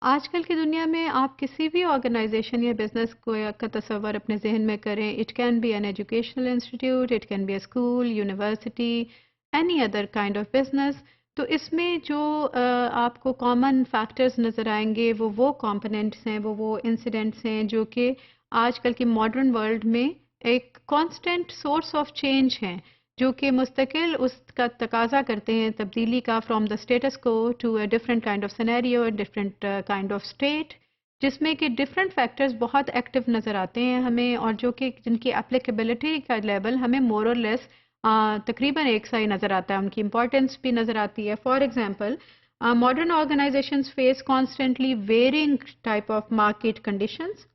آج کل کی دنیا میں آپ کسی بھی آرگنائزیشن یا بزنس کو کا تصور اپنے ذہن میں کریں. It can be an educational institute, it can be a school, university, any other kind of business. تو اس میں جو آپ کو کامن فیکٹرز نظر آئیں گے وہ کمپوننٹس ہیں, وہ انسیڈنٹس ہیں جو کہ آج کل کی ماڈرن ورلڈ میں ایک کانسٹنٹ سورس آف چینج ہیں, جو کہ مستقل اس کا تقاضا کرتے ہیں تبدیلی کا, from the status quo to a different kind of scenario, different kind of state, جس میں کہ ڈفرنٹ فیکٹرز بہت ایکٹیو نظر آتے ہیں ہمیں, اور جو کہ جن کی اپلیکیبلٹی کا لیول ہمیں مور اور لیس تقریباً ایک سا ہی نظر آتا ہے, ان کی امپورٹنس بھی نظر آتی ہے. For example, modern organizations face constantly varying type of market conditions.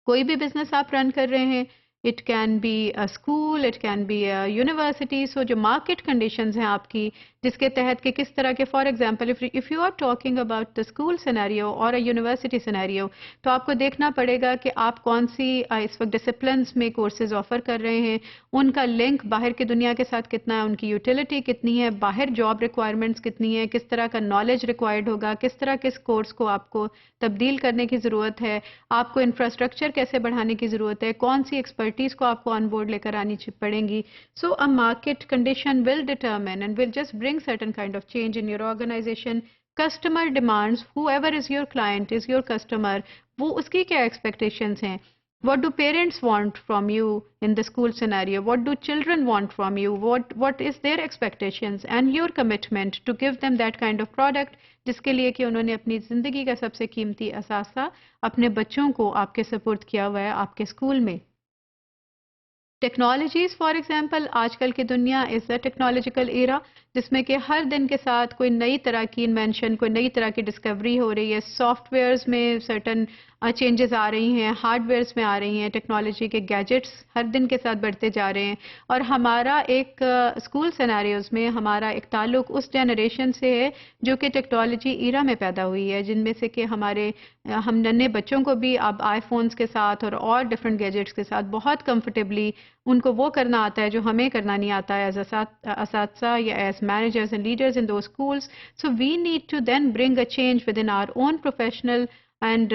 کوئی بھی بزنس آپ رن کر رہے ہیں, it can be a school, it can be a university. So جو مارکیٹ کنڈیشنز ہیں آپ کی, جس کے تحت کہ کس طرح کے, for example if you are talking about the school scenario اور اے یونیورسٹی سینیریو, تو آپ کو دیکھنا پڑے گا کہ آپ کون سی اس وقت ڈسپلنس میں کورسز آفر کر رہے ہیں, ان کا لنک باہر کی دنیا کے ساتھ کتنا ہے, ان کی یوٹیلیٹی کتنی ہے, باہر جاب ریکوائرمنٹس کتنی ہے, کس طرح کا نالج ریکوائرڈ ہوگا, کس طرح کس کورس کو آپ کو تبدیل کرنے کی ضرورت ہے, آپ کو انفراسٹرکچر کیسے بڑھانے کی ضرورت ہے, کون سی ایکسپرٹیز کو آپ کو آن بورڈ لے کر آنی پڑیں گی. سو a market condition will determine and will just bring certain kind of change in your organization. Customer demands, whoever is your client is your customer, وہ اس کی کیا expectations ہیں. What do parents want from you in the school scenario? What do children want from you? What is their expectations and your commitment to give them that kind of product جس کے لیے کہ انہوں نے اپنی زندگی کا سب سے قیمتی اثاثہ اپنے بچوں کو آپ کے سپورٹ کیا ہوا ہے آپ کے اسکول میں. ٹیکنالوجیز فار ایگزامپل, آج کل کی دنیا از اے ٹیکنالوجیکل ایرا جس میں کہ ہر دن کے ساتھ کوئی نئی طرح کی انوینشن, کوئی نئی طرح کی ڈسکوری ہو رہی ہے. سافٹ ویئرز میں سرٹن چینجز آ رہی ہیں, ہارڈ ویئرز میں آ رہی ہیں, ٹیکنالوجی کے گیجٹس ہر دن کے ساتھ بڑھتے جا رہے ہیں. اور ہمارا ایک اسکول سیناریوز میں ہمارا ایک تعلق اس جنریشن سے ہے جو کہ ٹیکنالوجی ایرا میں پیدا ہوئی ہے, جن میں سے کہ ہم ننے بچوں کو بھی اب آئی فونز کے ساتھ اور ڈفرنٹ گیجٹس کے ساتھ بہت کمفرٹیبلی ان کو وہ کرنا آتا ہے جو ہمیں کرنا نہیں آتا ہے ایز اساتذہ یا as managers and leaders in those schools. So we need to then bring a change within our own professional and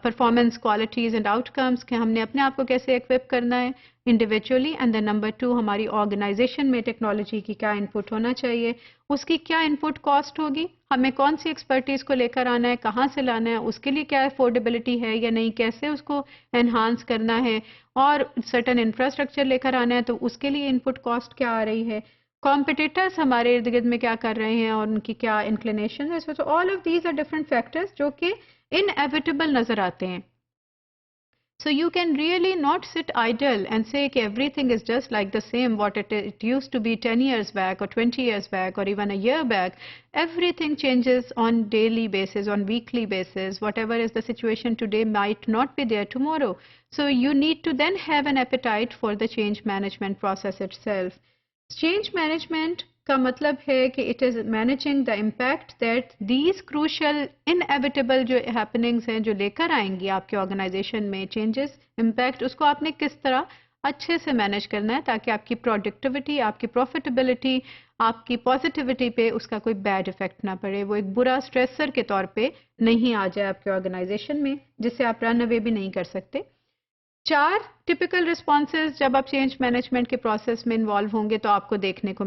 performance qualities and آؤٹ کمس, کہ ہم نے اپنے آپ کو کیسے ایکوپ کرنا ہے انڈیویجولی. اینڈ دین نمبر 2, ہماری آرگنائزیشن میں ٹیکنالوجی کی کیا ان پٹ ہونا چاہیے, اس کی کیا ان پٹ کاسٹ ہوگی, ہمیں کون سی ایکسپرٹیز کو لے کر آنا ہے, کہاں سے لانا ہے, اس کے لیے کیا افورڈیبلٹی ہے یا نہیں, کیسے اس کو انہانس کرنا ہے, اور سرٹن انفراسٹرکچر لے کر آنا ہے تو اس کے لیے ان پٹ کاسٹ کیا آ رہی ہے, کمپٹیٹرز ہمارے ارد گرد میں کیا کر رہے ہیں اور ان کی کیا انکلینیشن ہے. So all of these are different factors جو کہ انیویٹیبل نظر آتے ہیں. So you can really not sit idle and say that everything is just like the same what it used to be 10 years back or 20 years back or even a year back. Everything changes on daily basis, on weekly basis. Whatever is the situation today might not be there tomorrow. So you need to then have an appetite for the change management process itself. Change management کا مطلب ہے کہ it is managing the impact that these crucial inevitable جو happenings ہیں جو لے کر آئیں گی آپ کے آرگنائزیشن میں چینجز, امپیکٹ, اس کو آپ نے کس طرح اچھے سے مینیج کرنا ہے تاکہ آپ کی پروڈکٹیوٹی, آپ کی پروفیٹیبلٹی, آپ کی پازیٹیوٹی پہ اس کا کوئی بیڈ افیکٹ نہ پڑے, وہ ایک برا اسٹریسر کے طور پہ نہیں آ جائے آپ کے آرگنائزیشن میں جس سے آپ رن اوے بھی نہیں کر سکتے. 4 ٹپیکل رسپانسز جب آپ چینج مینجمنٹ کے پروسیس میں انوالو ہوں گے تو آپ کو دیکھنے کو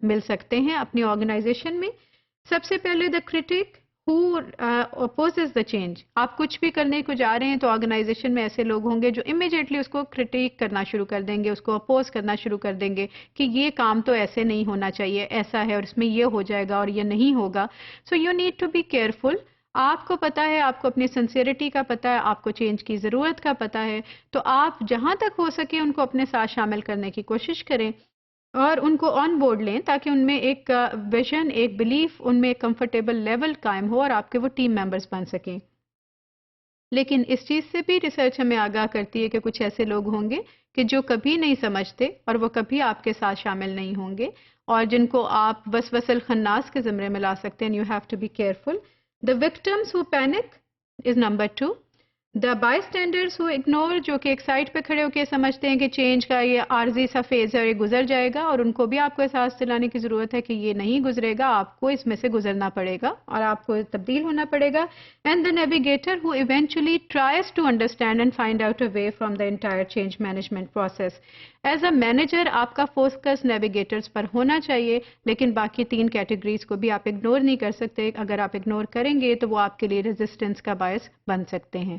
مل سکتے ہیں اپنی آرگنائزیشن میں. سب سے پہلے the critic who opposes the change. آپ کچھ بھی کرنے کو جا رہے ہیں تو آرگنائزیشن میں ایسے لوگ ہوں گے جو امیڈیٹلی اس کو کرٹیک کرنا شروع کر دیں گے, اس کو اپوز کرنا شروع کر دیں گے کہ یہ کام تو ایسے نہیں ہونا چاہیے, ایسا ہے اور اس میں یہ ہو جائے گا اور یہ نہیں ہوگا. So you need to be careful. آپ کو پتا ہے, آپ کو اپنی سنسیئرٹی کا پتا ہے, آپ کو چینج کی ضرورت کا پتا ہے, تو آپ جہاں تک ہو سکے ان کو اپنے ساتھ شامل کرنے کی کوشش کریں اور ان کو آن بورڈ لیں تاکہ ان میں ایک ویژن, ایک بلیف, ان میں ایک کمفرٹیبل لیول قائم ہو اور آپ کے وہ ٹیم ممبرز بن سکیں. لیکن اس چیز سے بھی ریسرچ ہمیں آگاہ کرتی ہے کہ کچھ ایسے لوگ ہوں گے کہ جو کبھی نہیں سمجھتے اور وہ کبھی آپ کے ساتھ شامل نہیں ہوں گے اور جن کو آپ وسوسہ الخناس کے زمرے میں لا سکتے ہیں. You have to be careful. The victims who panic is number 2. The bystanders who ignore, جو کہ ایک سائٹ پہ کھڑے ہو کے سمجھتے ہیں کہ چینج کا یہ عارضی سا فیز ہے اور یہ گزر جائے گا، اور ان کو بھی آپ کو احساس دلانے کی ضرورت ہے کہ یہ نہیں گزرے گا، آپ کو اس میں سے گزرنا پڑے گا اور آپ کو تبدیل ہونا پڑے گا. And the navigator who eventually tries to understand and find out a way from the entire change management process. As a manager آپ کا فوکس نیویگیٹرز پر ہونا چاہیے، لیکن باقی 3 کیٹیگریز کو بھی آپ اگنور نہیں کر سکتے. اگر آپ اگنور کریں گے تو وہ آپ کے لیے ریزسٹنس کا باعث بن سکتے ہیں.